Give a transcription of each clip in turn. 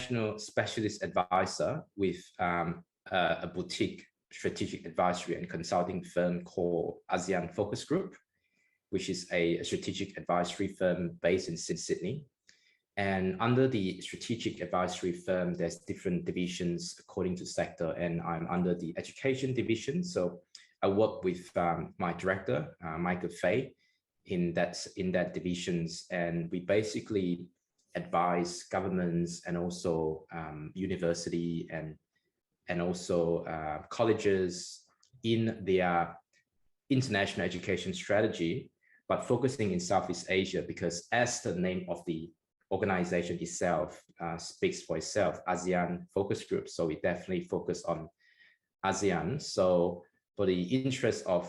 international specialist advisor with a boutique strategic advisory and consulting firm called ASEAN Focus Group, which is a strategic advisory firm based in Sydney. And under the strategic advisory firm, there's different divisions according to sector, and I'm under the education division. So I work with my director, Michael Fay, in that divisions, and we basically advise governments and also university and also colleges in their international education strategy, but focusing in Southeast Asia, because as the name of the organization itself speaks for itself, ASEAN Focus Group. So we definitely focus on ASEAN. So for the interest of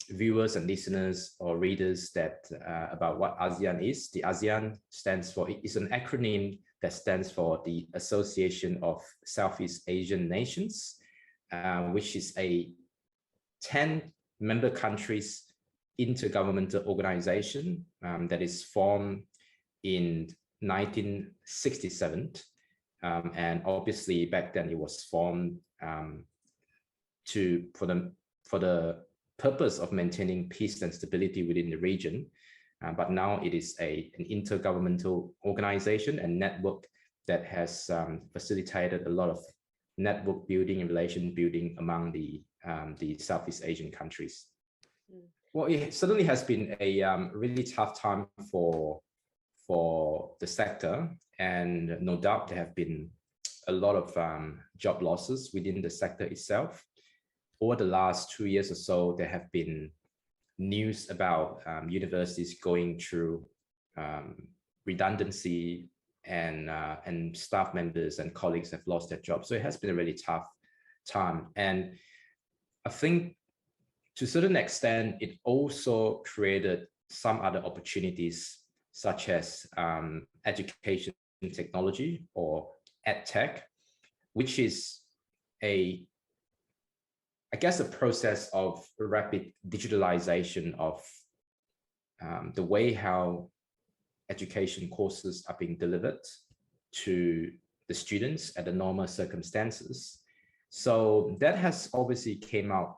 viewers and listeners or readers that about what ASEAN is, the ASEAN stands for, it's an acronym that stands for the Association of Southeast Asian Nations, which is a 10 member countries intergovernmental organization that is formed in 1967, and obviously back then it was formed for the purpose of maintaining peace and stability within the region, but now it is an intergovernmental organization and network that has facilitated a lot of network building and relation building among the Southeast Asian countries. Well, it certainly has been a really tough time for the sector, and no doubt there have been a lot of job losses within the sector itself. Over the last 2 years or so, there have been news about universities going through redundancy, and staff members and colleagues have lost their jobs. So it has been a really tough time. And I think to a certain extent, it also created some other opportunities, such as education technology or EdTech, which is a process of rapid digitalization of the way how education courses are being delivered to the students at the normal circumstances. So that has obviously came out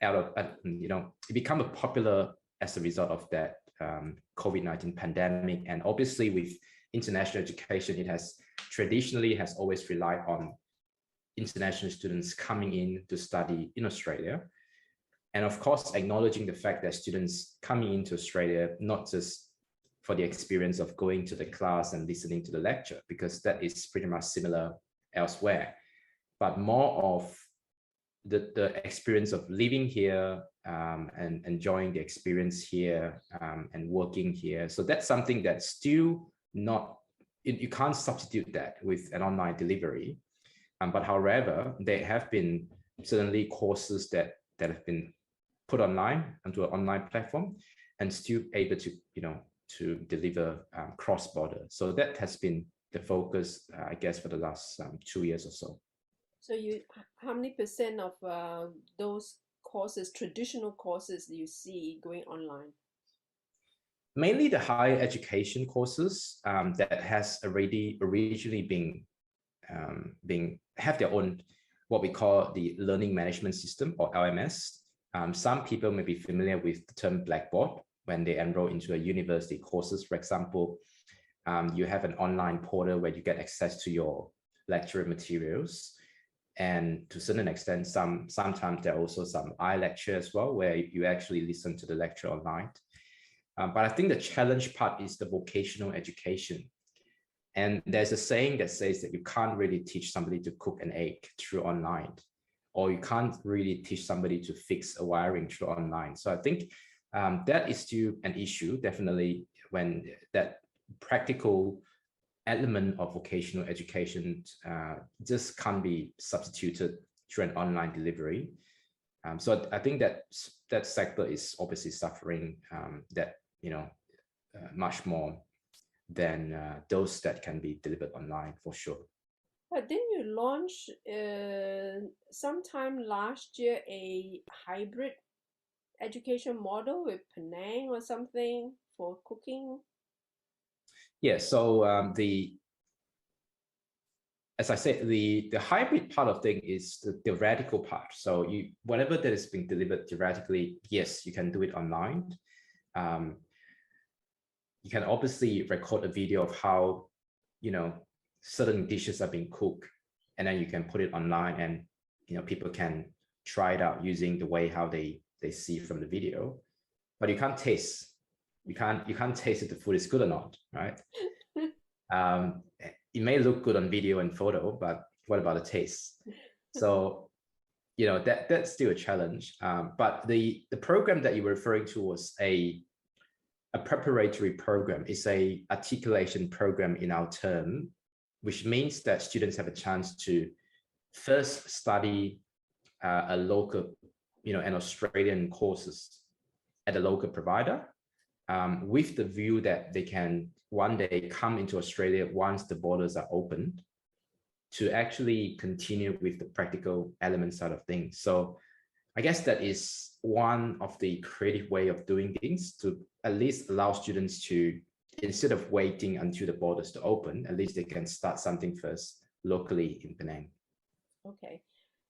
of, it became popular as a result of that COVID-19 pandemic. And obviously with international education, it has traditionally always relied on international students coming in to study in Australia. And of course, acknowledging the fact that students coming into Australia, not just for the experience of going to the class and listening to the lecture, because that is pretty much similar elsewhere, but more of the experience of living here and enjoying the experience here and working here. So that's something that's still not, you can't substitute that with an online delivery. But however, there have been certainly courses that have been put online onto an online platform and still able to, to deliver cross-border. So that has been the focus, I guess, for the last 2 years or so. So how many % of those courses, traditional courses, do you see going online? Mainly the higher education courses that has originally been have their own, what we call the learning management system, or LMS. Some people may be familiar with the term Blackboard when they enroll into a university courses. For example, you have an online portal where you get access to your lecture materials. And to a certain extent, sometimes there are also some iLecture as well, where you actually listen to the lecture online. But I think the challenge part is the vocational education. And there's a saying that says that you can't really teach somebody to cook an egg through online, or you can't really teach somebody to fix a wiring through online. So I think that is still an issue, definitely, when that practical element of vocational education just can't be substituted through an online delivery. So I think that sector is obviously suffering that, much more than those that can be delivered online, for sure. But didn't you launch sometime last year a hybrid education model with Penang or something for cooking? Yeah, so as I said, the hybrid part of thing is the theoretical part. So whatever that is being delivered theoretically, yes, you can do it online. You can obviously record a video of how, certain dishes are being cooked, and then you can put it online, and people can try it out using the way how they see from the video. But you can't taste. You can't taste if the food is good or not, right? It may look good on video and photo, but what about the taste? So, that's still a challenge. But the program that you were referring to was a preparatory program. It's a articulation program in our term, which means that students have a chance to first study a local, an Australian courses at a local provider, with the view that they can one day come into Australia once the borders are opened, to actually continue with the practical element side of things. So I guess that is one of the creative way of doing things, to at least allow students to, instead of waiting until the borders to open, at least they can start something first locally in Penang. Okay.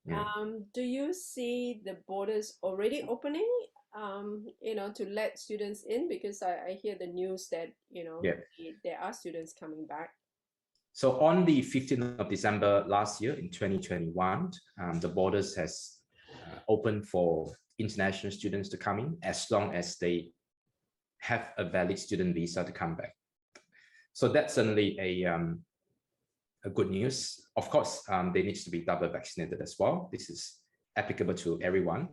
Yeah. Do you see the borders already opening, to let students in? Because I hear the news that, there are students coming back. So on the 15th of December last year, in 2021, the borders has opened for international students to come in, as long as they have a valid student visa to come back. So that's certainly a good news. Of course, they need to be double vaccinated as well. This is applicable to everyone.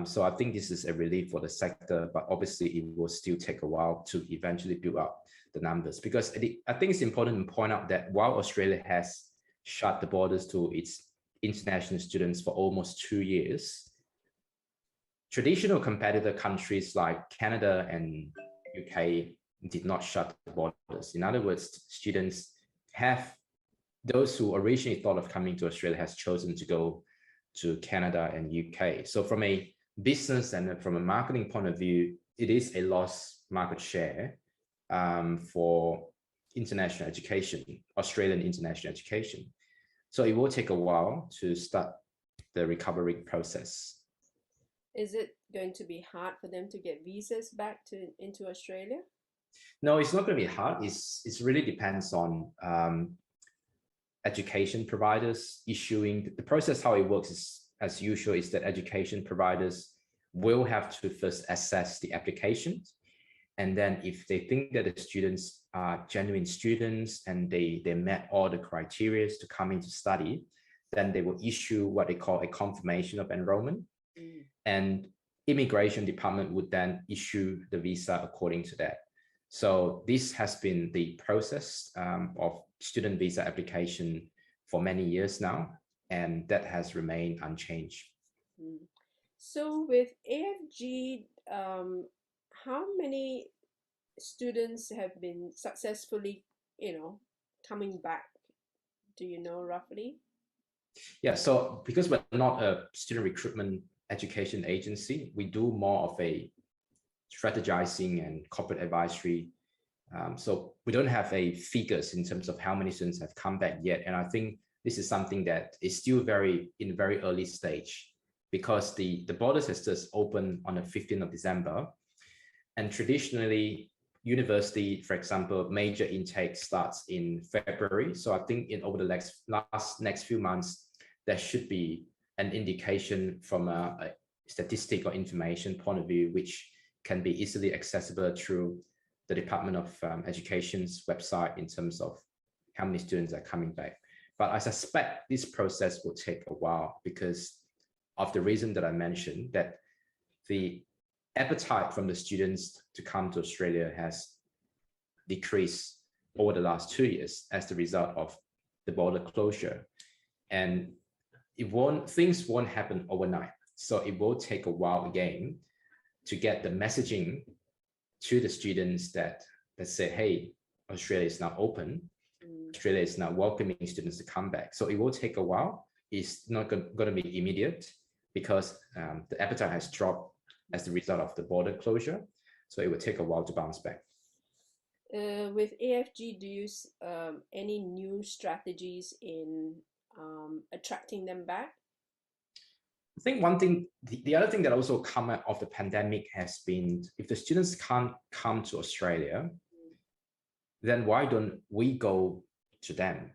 So I think this is a relief for the sector, but obviously it will still take a while to eventually build up the numbers, because I think it's important to point out that while Australia has shut the borders to its international students for almost 2 years, traditional competitor countries like Canada and UK did not shut the borders. In other words, those who originally thought of coming to Australia has chosen to go to Canada and UK. So from a business and from a marketing point of view, it is a lost market share for international education, Australian international education. So it will take a while to start the recovery process. Is it going to be hard for them to get visas back into Australia? No, it's not going to be hard. It really depends on education providers issuing. The process, how it works is, as usual, is that education providers will have to first assess the applications. And then if they think that the students are genuine students and they met all the criteria to come into study, then they will issue what they call a confirmation of enrollment. And immigration department would then issue the visa according to that. So this has been the process of student visa application for many years now, and that has remained unchanged. So with AFG, how many students have been successfully, coming back? Do you know roughly? Yeah, so because we're not a student recruitment education agency, we do more of a strategizing and corporate advisory. So we don't have a figures in terms of how many students have come back yet. And I think this is something that is still in very early stage, because the borders has just opened on the 15th of December. And traditionally, university, for example, major intake starts in February. So I think over the next few months, there should be an indication from a statistical information point of view, which can be easily accessible through the Department of Education's website in terms of how many students are coming back. But I suspect this process will take a while because of the reason that I mentioned, that the appetite from the students to come to Australia has decreased over the last 2 years as the result of the border closure. And things won't happen overnight. So it will take a while again to get the messaging to the students that say, hey, Australia is now open. Australia is now welcoming students to come back. So it will take a while. It's not going to be immediate because the appetite has dropped as the result of the border closure. So it will take a while to bounce back. With AFG, do you any new strategies in attracting them back? I think one thing, the other thing that also come out of the pandemic has been, if the students can't come to Australia, then why don't we go to them?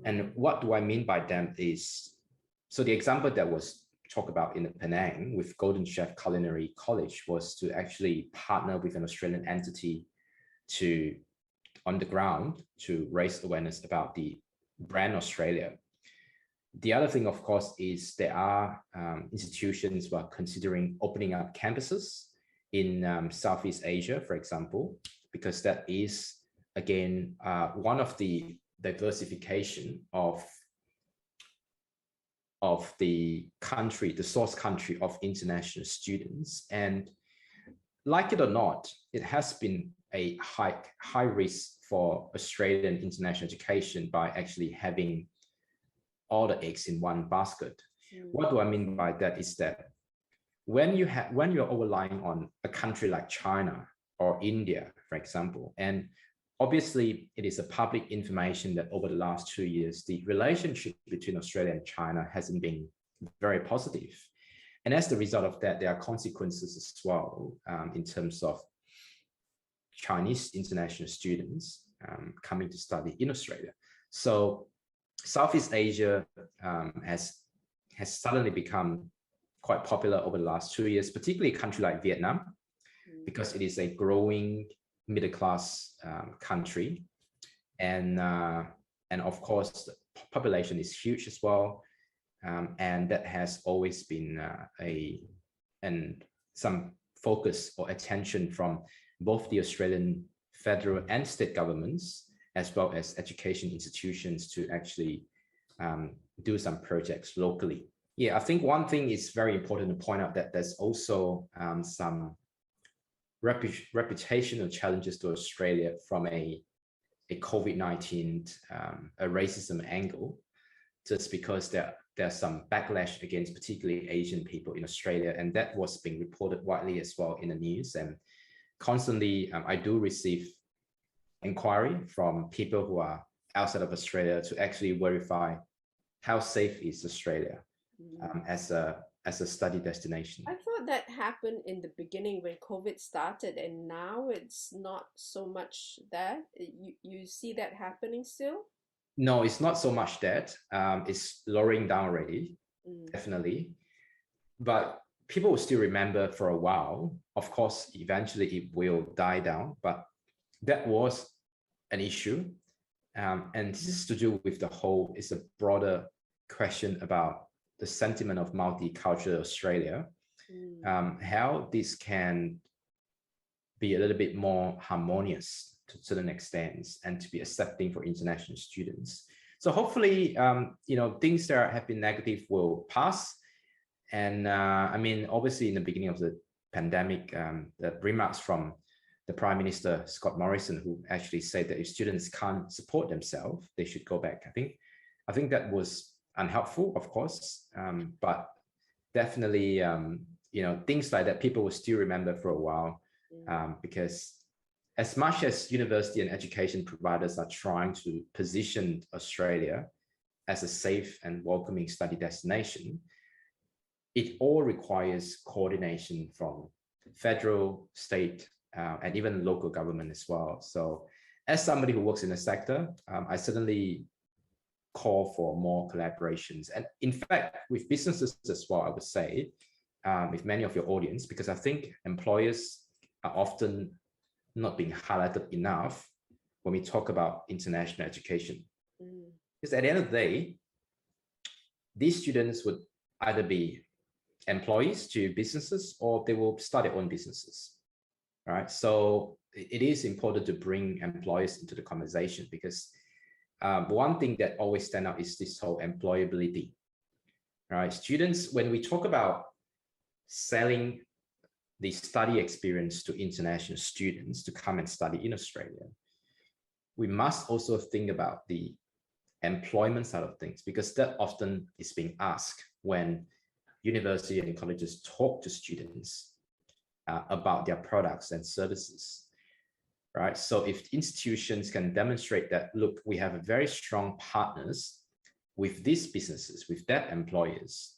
And what do I mean by them is, so the example that was talked about in Penang with Golden Chef Culinary College was to actually partner with an Australian entity to, on the ground, to raise awareness about the brand Australia. The other thing, of course, is there are institutions who are considering opening up campuses in Southeast Asia, for example, because that is, again, one of the diversification of the country, the source country of international students. And like it or not, it has been a high risk for Australian international education by actually having all the eggs in one basket. What do I mean by that is that when you're relying on a country like China or India, for example, and obviously it is a public information that over the last 2 years, the relationship between Australia and China hasn't been very positive. And as the result of that, there are consequences as well in terms of Chinese international students coming to study in Australia. So Southeast Asia has suddenly become quite popular over the last 2 years, particularly a country like Vietnam, because it is a growing middle-class country, and of course the population is huge as well, and that has always been some focus or attention from both the Australian federal and state governments, as well as education institutions, to actually do some projects locally. Yeah, I think one thing is very important to point out, that there's also some reputational challenges to Australia from a COVID-19 a racism angle, just because there's some backlash against particularly Asian people in Australia, and that was being reported widely as well in the news. And constantly I do receive inquiry from people who are outside of Australia to actually verify how safe is Australia as a study destination. I thought that happened in the beginning when COVID started, and now it's not so much that. You see that happening still? No, it's not so much that. It's lowering down already, definitely. But people will still remember for a while. Of course, eventually it will die down, but that was an issue. And this is to do with the whole, it's a broader question about the sentiment of multicultural Australia, how this can be a little bit more harmonious to certain extents and to be accepting for international students. So hopefully, things that have been negative will pass. And I mean, obviously in the beginning of the pandemic, the remarks from the Prime Minister, Scott Morrison, who actually said that if students can't support themselves, they should go back. I think that was unhelpful, of course, but definitely, things like that people will still remember for a while, because as much as university and education providers are trying to position Australia as a safe and welcoming study destination, it all requires coordination from federal, state, and even local government as well. So as somebody who works in the sector, I certainly call for more collaborations. And in fact, with businesses as well, I would say, with many of your audience, because I think employers are often not being highlighted enough when we talk about international education. Because at the end of the day, these students would either be employees to businesses, or they will start their own businesses, right? So it is important to bring employers into the conversation, because one thing that always stands out is this whole employability, right? Students, when we talk about selling the study experience to international students to come and study in Australia, we must also think about the employment side of things, because that often is being asked when university and colleges talk to students about their products and services, right? So if institutions can demonstrate that, look, we have a very strong partners with these businesses, with that employers,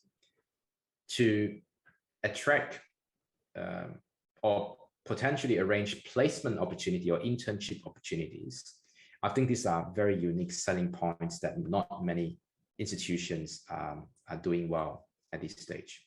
to attract or potentially arrange placement opportunity or internship opportunities, I think these are very unique selling points that not many institutions are doing well at this stage.